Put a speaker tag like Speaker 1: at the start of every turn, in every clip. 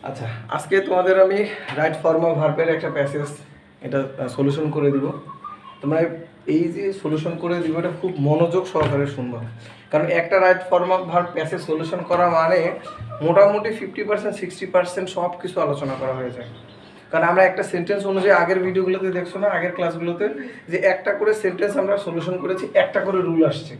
Speaker 1: আচ্ছা, আজকে তোমাদের আমি রাইট ফর্ম অফ ভার্বের একটা প্যাসেজ এটা সলিউশন করে দিব। তোমরা এই যে সলিউশন করে দিব এটা খুব মনোযোগ সহকারে শুনবা, কারণ একটা right form of verb passage solution করা মানে মোটামুটি 50% 60% সব কিছু আলোচনা করা হয়ে যায়। কারণ আমরা একটা সেন্টেন্স অনুযায়ী আগের ভিডিওগুলোতে দেখছো না, আগের ক্লাসগুলোতে যে একটা করে সেন্টেন্স আমরা সলিউশন করেছি, একটা করে রুল আসছে।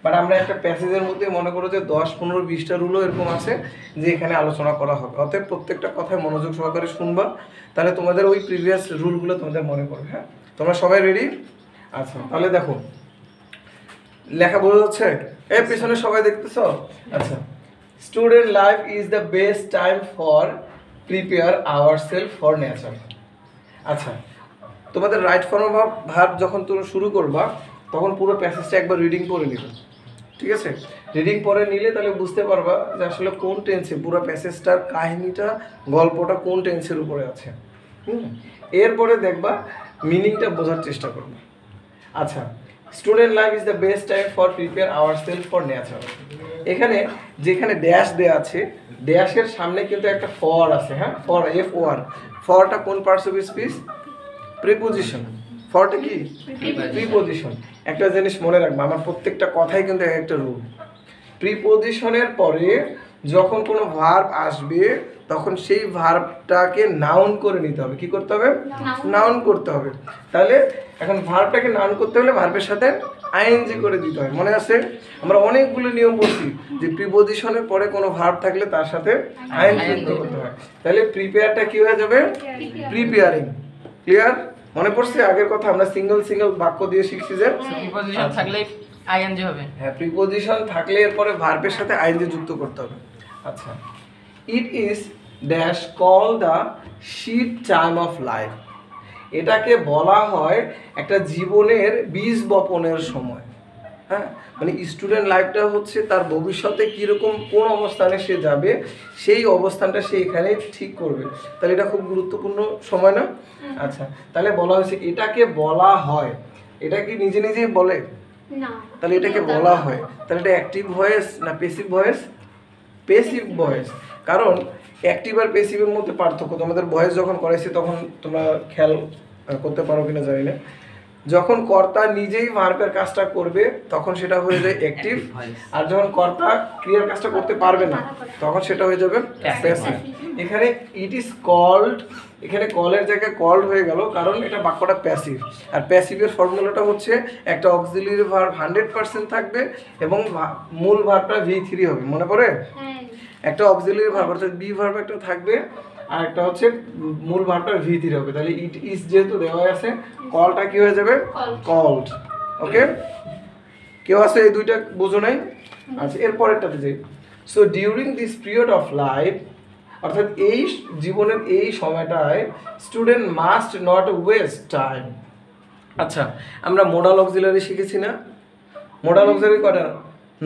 Speaker 1: বাট আমরা একটা প্যাসেজের মধ্যে মনে করো যে 10, 15, 20টা রুলও এরকম আছে যে এখানে আলোচনা করা হবে। অতএব প্রত্যেকটা কথায় মনোযোগ সহকারে শুনবা, তাহলে তোমাদের ওই প্রিভিয়াস রুলগুলো তোমাদের মনে পড়বে। হ্যাঁ, তোমরা সবাই রেডি? আচ্ছা, তাহলে দেখো লেখা বোঝা যাচ্ছে? এর পিছনে সবাই দেখতেছো? আচ্ছা, student life is the best time for prepare ourself for nature. আচ্ছা, তোমাদের রাইট ফর্ম অফ ভার্ব যখন তুমি শুরু করবা তখন পুরো প্যাসেজটা একবার রিডিং করে নিবে, ঠিক আছে? রিডিং পরে নিলে তাহলে বুঝতে পারবা যে আসলে কোন টেন্সে পুরো প্যাসেজটার কাহিনীটা, গল্পটা কোন টেন্সের উপরে আছে। এরপরে দেখবা মিনিংটা বোঝার চেষ্টা করবে। আচ্ছা, student life is the best time for prepare ourself for nature. এখানে যেখানে ড্যাশ দেওয়া আছে, ড্যাশের সামনে কিন্তু একটা ফর আছে। হ্যাঁ, ফর, FOR। ফরটা কোন পার্টস অফ স্পিচ? প্রিপোজিশন। ফরটা কি? প্রিপোজিশন। একটা জিনিস মনে রাখবা, আমার প্রত্যেকটা কথাই কিন্তু একটা রুল। প্রিপোজিশনের পরে যখন কোনো ভার্ব আসবে তখন সেই ভার্বটাকে নাউন করে নিতে হবে। কি করতে হবে? নাউন করতে হবে। তাহলে এখন ভার্বটাকে নাউন করতে হলে ভার্বের সাথে আইএনজি করে দিতে হয়। মনে আছে? আমরা অনেকগুলো নিয়ম বলছি যে প্রিপোজিশনের পরে কোনো ভার্ব থাকলে তার সাথে আইএনজি যুক্ত করতে হয়। তাহলে প্রিপেয়ারটা কি হয়ে যাবে? প্রিপেয়ারিং। ক্লিয়ার? মনে পড়ছে আগের কথা? আমরা সিঙ্গেল বাক্য দিয়ে শিখছি যে
Speaker 2: প্রিপোজিশন থাকলে আইএনজি হবে।
Speaker 1: হ্যাঁ, প্রিপোজিশন থাকলে এরপরে ভার্বের সাথে আইএনজি যুক্ত করতে হবে। আচ্ছা, it is dash call the শীত টাইম অফ লাইফ। এটাকে বলা হয় একটা জীবনের বীজ বপনের সময়। হ্যাঁ, মানে স্টুডেন্ট লাইফটা হচ্ছে তার ভবিষ্যতে কীরকম কোন অবস্থানে সে যাবে সেই অবস্থানটা সে এখানে ঠিক করবে। তাহলে এটা খুব গুরুত্বপূর্ণ সময় না? আচ্ছা, তাহলে বলা হয়েছে এটাকে বলা হয়। এটা কি নিজে নিজেই বলে না? তাহলে এটাকে বলা হয়। তাহলে এটা অ্যাক্টিভ ভয়েস না প্যাসিভ ভয়েস? Passive voice. কারণ অ্যাক্টিভ আর প্যাসিভের মধ্যে পার্থক্য তোমাদের ভয়েস যখন করাইছি তখন তোমরা খেয়াল করতে পারো কিনা জানি না। যখন কর্তা নিজেই ভার্বের কাজটা করবে তখন সেটা হয়ে যায় অ্যাক্টিভ, আর যখন কর্তা ক্রিয়ার কাজটা করতে পারবে না তখন সেটা হয়ে যাবে প্যাসিভ। এখানে ইট ইজ কল্ড, এখানে কলের জায়গায় কল্ড হয়ে গেল কারণ এটা বাক্যটা প্যাসিভ। আর প্যাসিভের ফর্মুলাটা হচ্ছে একটা অক্সিলিয়ারি ভার্ব 100% থাকবে এবং মূল ভার্বটা V3 হবে। মনে পড়ে? একটা অক্সিলিয়ারি ভার্ব অর্থাৎ বি ভার্ব একটা থাকবে আর একটা হচ্ছে মূল ভার্বটা V3 হবে। তাহলে ইট ইজ যেহেতু দেওয়া আছে, কলটা কি হয়ে যাবে? কল্ড। ওকে, কেউ আছে এই দুইটা বুঝো নাই? আচ্ছা, এরপরেরটাতে যাই। So during this period of life, অর্থাৎ এই জীবনের এই সময়টায় student must not waste time. আচ্ছা, আমরা মোডাল অক্সিলারি শিখেছি না? মোডাল অক্সিলারি কটা?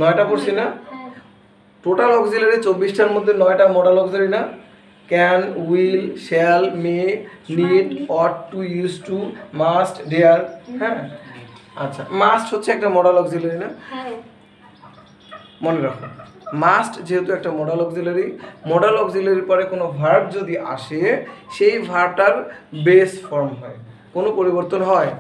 Speaker 1: 9টা পড়ছি না? টোটাল অক্সিলারি 24টার মধ্যে 9টা মোডাল অক্সিলারি না? Can, will, shall, may, need, ought to, use to, must, dare. হ্যাঁ, আচ্ছা, মাস্ট হচ্ছে একটা মোডাল অক্সিলারি না? মনে রাখো, মাস্ট যেহেতু একটা মোডাল অক্সিলারি, মোডাল অক্সিলারির পরে কোনো ভার্ব যদি আসে সেই ভার্বটার বেস ফর্ম হয়, কোনো পরিবর্তন হয়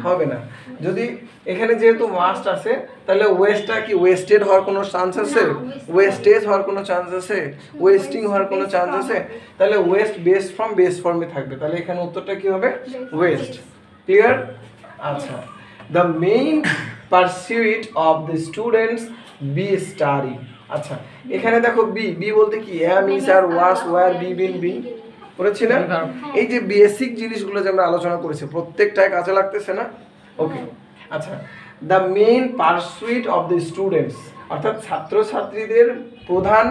Speaker 1: হবে না। যদি এখানে যেহেতু মাস্ট আছে তাহলে ওয়েস্টটা কি ওয়েস্টেড হওয়ার কোনো চান্স আছে? ওয়েস্টেজ হওয়ার কোনো চান্স আছে? ওয়েস্টিং হওয়ার কোনো চান্স আছে? তাহলে ওয়েস্ট বেস ফর্ম বেস ফর্মে থাকবে। তাহলে এখানে উত্তরটা কি হবে? ওয়েস্ট। ক্লিয়ার? আচ্ছা, the main pursuit of the students be study. আচ্ছা, এখানে দেখো বি বলতে কি? Am, is, are, was, were, be, been, being করেছি না? এই যে বেসিক জিনিসগুলো যে আমরা আলোচনা করেছি প্রত্যেকটাই কাজে লাগতেছে না? ওকে, আচ্ছা, the main pursuit of the students অর্থাৎ ছাত্রছাত্রীদের প্রধান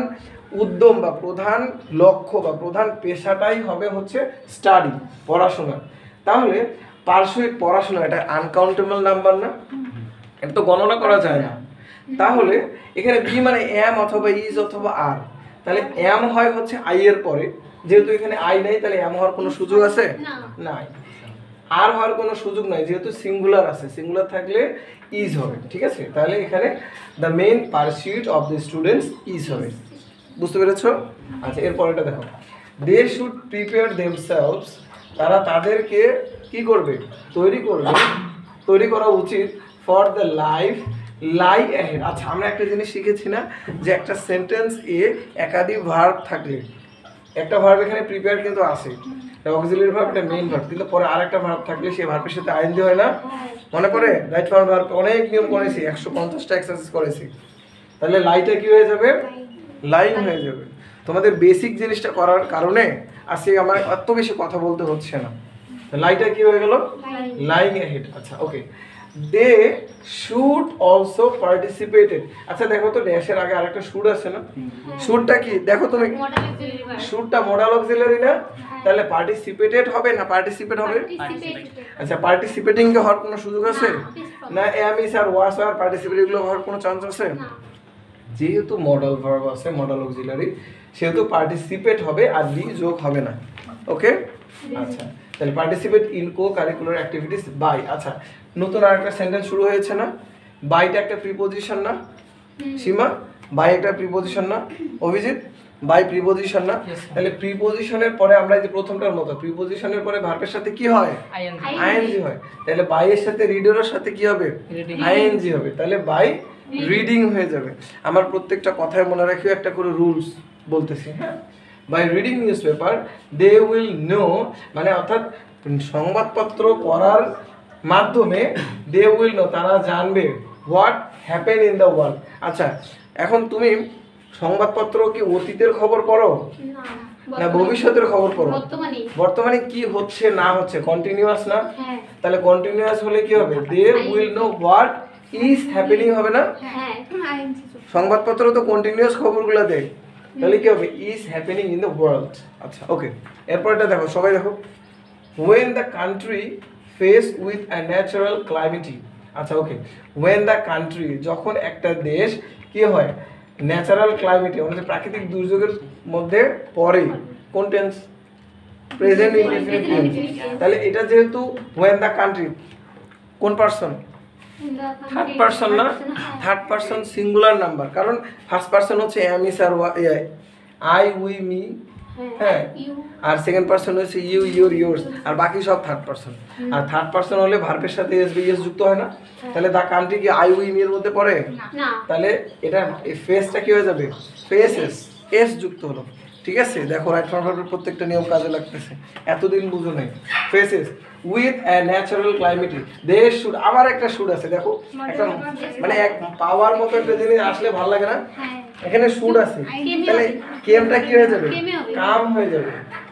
Speaker 1: উদ্যম বা প্রধান লক্ষ্য বা প্রধান পেশাটাই হবে হচ্ছে স্টাডি, পড়াশোনা। তাহলে পারসুইট পড়াশোনা, এটা আনকাউন্টেবল নাম্বার না? এটা তো গণনা করা যায় না। তাহলে এখানে বি মানে এম অথবা ইজ অথবা আর। তাহলে এম হয় হচ্ছে আই এর পরে, যেহেতু এখানে আই নাই তাহলে এম হওয়ার কোনো সুযোগ আছে? নাই। আর হওয়ার কোনো সুযোগ নাই যেহেতু সিঙ্গুলার আছে, সিঙ্গুলার থাকলে ইজ হবে। ঠিক আছে, তাহলে এখানে the main pursuit of the students is হবে। বুঝতে পেরেছো? আচ্ছা এরপরেটা দেখো, দে শুড প্রিপেয়ার দেমসেলভস, তারা তাদেরকে কি করবে, তৈরি করা উচিত for the life lie ahead. আচ্ছা আমরা একটা জিনিস শিখেছি না, যে একটা সেন্টেন্স এ একাধিক ভার্ব থাকলে, একটা ভার্ব এখানে প্রিপেয়ার কিন্তু আছে, অক্সিলারি ভার্ব, এটা মেইন ভার্ব, কিন্তু পরে আরেকটা ভার্ব থাকলে সেই ভার্বের সাথে আইএনজি হয় না, মনে পড়ে? রাইট ফর্ম ভার্ব অনেক নিয়ম করেছি, 150টা এক্সারসাইজ করেছি। তাহলে লাইটা কি হয়ে যাবে, লাইং হয়ে যাবে। তোমাদের বেসিক জিনিসটা করার কারণে আজকে আমার এত বেশি কথা বলতে হচ্ছে না। লাইটা কি হয়ে গেল, লাইং অ্যাহেড। আচ্ছা ওকে, দে শুড অলসো পার্টিসিপেটেড। আচ্ছা দেখো তো ড্যাশের আগে আরেকটা শুড আছে না, শুডটা কি দেখো তুমি, শুডটা মডাল অক্সিলারি না, তাহলে পার্টিসিপেটেড হবে না পার্টিসিপেট হবে? আচ্ছা পার্টিসিপেটিং কে হওয়ার কোনো সুযোগ আছে না? M is R was R participate এগুলো হওয়ার কোনো চান্স আছে? যেহেতু মডাল ভার্ব আছে, মডাল অক্সিলারি, সেহেতু পার্টিসিপেট হবে আর বি যোগ হবে না। ওকে আচ্ছা, তাহলে participate in co curricular activities by. আচ্ছা নতুন আরেকটা সেন্টেন্স শুরু হয়েছে না, বাইটা একটা প্রিপোজিশন না সীমা, বাই একটা প্রিপোজিশন না অভিজিৎ, বাই প্রিপোজিশন না? তাহলে প্রিপোজিশনের পরে আমরা যে প্রথমটার মতো প্রিপোজিশনের পরে ভার্বের সাথে কি হয়, আইএনজি হয়, তাহলে বাই এর সাথে রিডারের সাথে কি হবে, আইএনজি হবে, তাহলে বাই রিডিং হয়ে যাবে। আমার প্রত্যেকটা কথায় মনে রাখিও একটা করে রুলস বলতেছি, হ্যাঁ? By reading news paper they will know, মানে অর্থাৎ সংবাদপত্র পড়ার মাধ্যমে দে উইল নো, তারা জানবে what happen in the world. আচ্ছা এখন তুমি সংবাদপত্র কি অতীতের খবর পড়ো না ভবিষ্যতের খবর পড়ো? বর্তমানে কি হচ্ছে না হচ্ছে, কন্টিনিউয়াস না? তাহলে কন্টিনিউয়াস হলে কি হবে, they will know what is happening হবে না? সংবাদপত্র তো কন্টিনিউয়াস খবরগুলো দেয়, তাহলে কি হবে, is happening in the world. আচ্ছা ওকে, এরপরটা দেখো সবাই দেখো, when the country faced with a natural calamity। আচ্ছা ওকে, when the country, যখন একটা দেশ কি হয়, ন্যাচারাল ক্লাইমেটে মানে প্রাকৃতিক দুর্যোগের মধ্যে পড়ে, কোন টেন্স, প্রেজেন্ট ইনডিফিনিট টেন্স। তাহলে এটা যেহেতু when the country, কোন পারসন, থার্ড পারসন না, থার্ড পারসন সিঙ্গুলার নাম্বার, কারণ ফার্স্ট পারসন হচ্ছে am is are I we me, হ্যাঁ, আর সেকেন্ড পারসন হচ্ছে ইউ ইউর ইয়োর্স, আর বাকি সব থার্ড পারসন। আর থার্ড পারসন হলে ভার্বের সাথে এস বি এস যুক্ত হয় না, তাহলে দা কান্ট্রি কি আই উই মি এর মধ্যে পড়ে? তাহলে এটা এই ফেসটা কি হয়ে যাবে, ফেসেস, এস যুক্ত হলো। ঠিক আছে, দেখো রাইট ফর্ম ভার্বের প্রত্যেকটা নিয়ম কাজে লাগতেছে, এতদিন বুঝো নাই। Faces with a natural calamity they should, আবার একটা শুড আছে দেখো, একটা মানে এক পাওয়ার মতো একটা জিনিস আসলে ভালো লাগে না, এখানে শুড আছে, তাহলে কেমটা কি হয়ে যাবে, কাম হয়ে যাবে।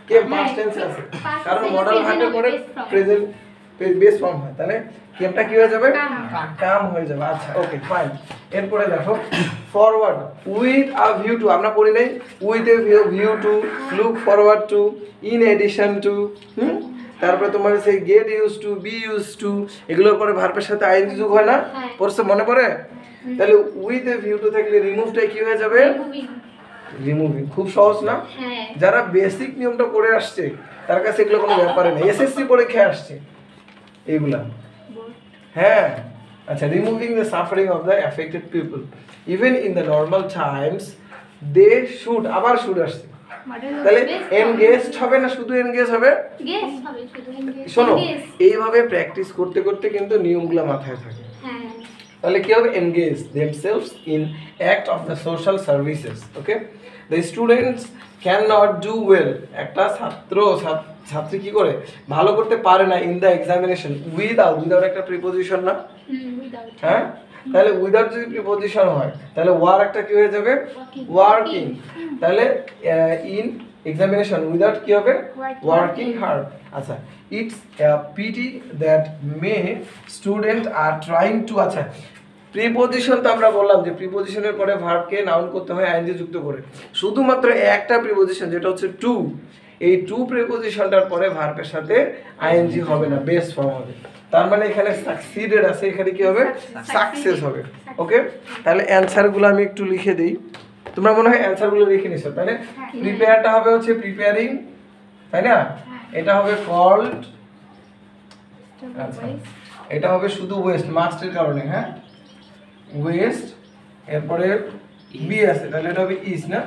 Speaker 1: কেম পাস্ট টেন্সে আছে, কারণ মডাল ভার্বের পরে প্রেজেন্ট বেস ফর্ম হয়, তাহলে কেমটা কি হয়ে যাবে, কাম হয়ে যাবে। আচ্ছা ওকে ফাইন, এরপরে দেখো forward with a view to, আমরা পড়ি নাই, with a view to, look forward to, in addition to, তারপরে তোমার সেই get use to, be use to, এগুলোর পরে ভার্বের সাথে আইএনজি যোগ হয় না, পড়ছে মনে পড়ে? তাহলে উইথ এ ভিউ টু থাকলে রিমুভটা কি হয়ে যাবে, রিমুভিং। খুব সহজ না? যারা বেসিক নিয়মটা পড়ে আসছে তার কাছে এগুলো কোনো ব্যাপারে না, এসএসসি পরীক্ষায় আসছে এইগুলা, হ্যাঁ। আচ্ছা, removing the suffering of the affected people even in the normal times they should, আবার শুড আসছে, তাহলে এনগেজড হবে না শুধু এনগেজ হবে? শোনো এইভাবে প্র্যাকটিস করতে করতে কিন্তু নিয়মগুলো মাথায় থাকে, তাহলে কি হবে, engage themselves in act of the social services. Okay, the students can not do well, একটা ছাত্রী কি করে ভালো করতে পারে না ইন দ্য এক্সামিনেশন উইদাউট একটা প্রিপোজিশন না, হ্যাঁ, তাহলে উইদাউট যদি প্রিপোজিশন হয় তাহলে ওয়ার একটা কি হয়ে যাবে, ওয়ার্কিং, তাহলে ইন এক্সামিনেশন উইদাউট কি হবে, ওয়ার্কিং হার্ড। আচ্ছা, it's pity that may student are trying to, আচ্ছা প্রিপোজিশন তো আমরা বললাম যে প্রিপোজিশনের পরে ভার্বকে নাউন করতে হয় আইএনজি যুক্ত করে, শুধুমাত্র একটা প্রিপোজিশন যেটা হচ্ছে টু, এই টু প্রিপোজিশনটার পরে ভার্বের সাথে আইএনজি হবে না, বেস ফর্ম হবে, তার মানে এখানে সাকসিডেড আছে, এখানে কি হবে, সাকসেস হবে। ওকে, তাহলে অ্যানসারগুলো আমি একটু লিখে দিই, তোমরা মনে হয় অ্যানসারগুলো লিখে নিছো, তাহলে প্রিপেয়ারটা হবে হচ্ছে প্রিপেয়ারিং, তাই না, এটা হবে কল্ড, আচ্ছা এটা হবে শুধু ওয়েস্ট মাস্টের কারণে, হ্যাঁ ওয়েস্ট, এরপরে বি আছে, তাহলে এটা হবে ইজ না,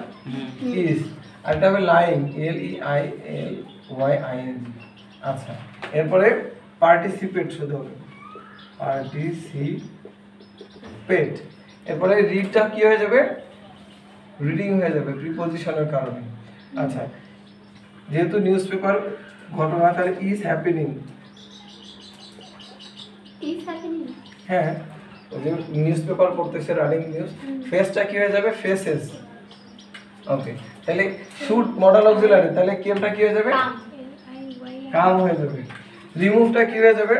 Speaker 1: ইজ। আর এটা হবে লাইং, LEILYING। আচ্ছা, এরপরে পার্টিসিপেট শুধু হবে, পার্টিসিপেট। এরপরে রিডটা কি হয়ে যাবে, রিডিং হয়ে যাবে প্রিপজিশনের কারণে। আচ্ছা, যেহেতু নিউজ পেপার ঘটনা, তাহলে ইজ হ্যাপেনিং। হ্যাঁ, ওই যে নিউজ পেপার পড়তেছে, রানিং নিউজ। ফেসটা কি হয়ে যাবে, ফেসেস। ওকে, তাহলে শুড মডেল অক্সিলারি, তাহলে কেমটা কি হয়ে যাবে, কাম হয়ে যাবে। রিমুভটা কি হয়ে যাবে,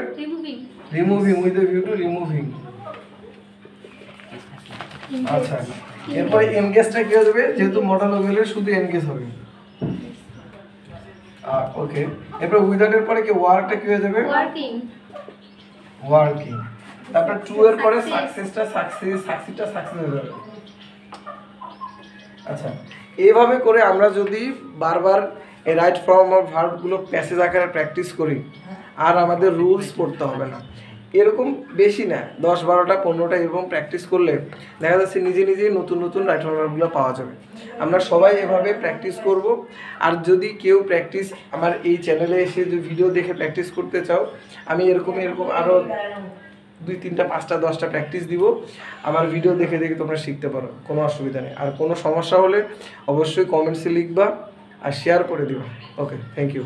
Speaker 1: removing, with a view two removing. আচ্ছা, এরপরে এনগেজটা কি হয়ে যাবে, যেহেতু মডেল অক্সিলারি শুধু এনগেজ হবে। ওকে, এরপর উইদাউট এর পরে কি ওয়ার্কটা কি হয়ে যাবে, ওয়ার্কিং। তারপর টু এর পরে সাকসেসটা সাকসিসটা সাকসেস হয়ে যাবে। আচ্ছা, এইভাবে করে আমরা যদি বারবার এই রাইট ফর্ম অফ ভার্বগুলো প্যাসেজ আকারে প্র্যাকটিস করি, আর আমাদের রুলস পড়তে হবে না। এরকম বেশি না, 10-12টা 15টা এরকম প্র্যাকটিস করলে দেখা যাচ্ছে নিজে নিজেই নতুন নতুন রাইট ফর্ম ভার্বগুলো পাওয়া যাবে। আমরা সবাই এভাবে প্র্যাকটিস করব। আর যদি কেউ প্র্যাকটিস আমার এই চ্যানেলে এসে যে ভিডিও দেখে প্র্যাকটিস করতে চাও, আমি এরকম আরও 2-3টা 5টা 10টা প্র্যাকটিস দিব। আমার ভিডিও দেখে দেখে তোমরা শিখতে পারো, কোনো অসুবিধা নেই। আর কোনো সমস্যা হলে অবশ্যই কমেন্টসে লিখবা আর শেয়ার করে দিবা। ওকে, থ্যাংক ইউ।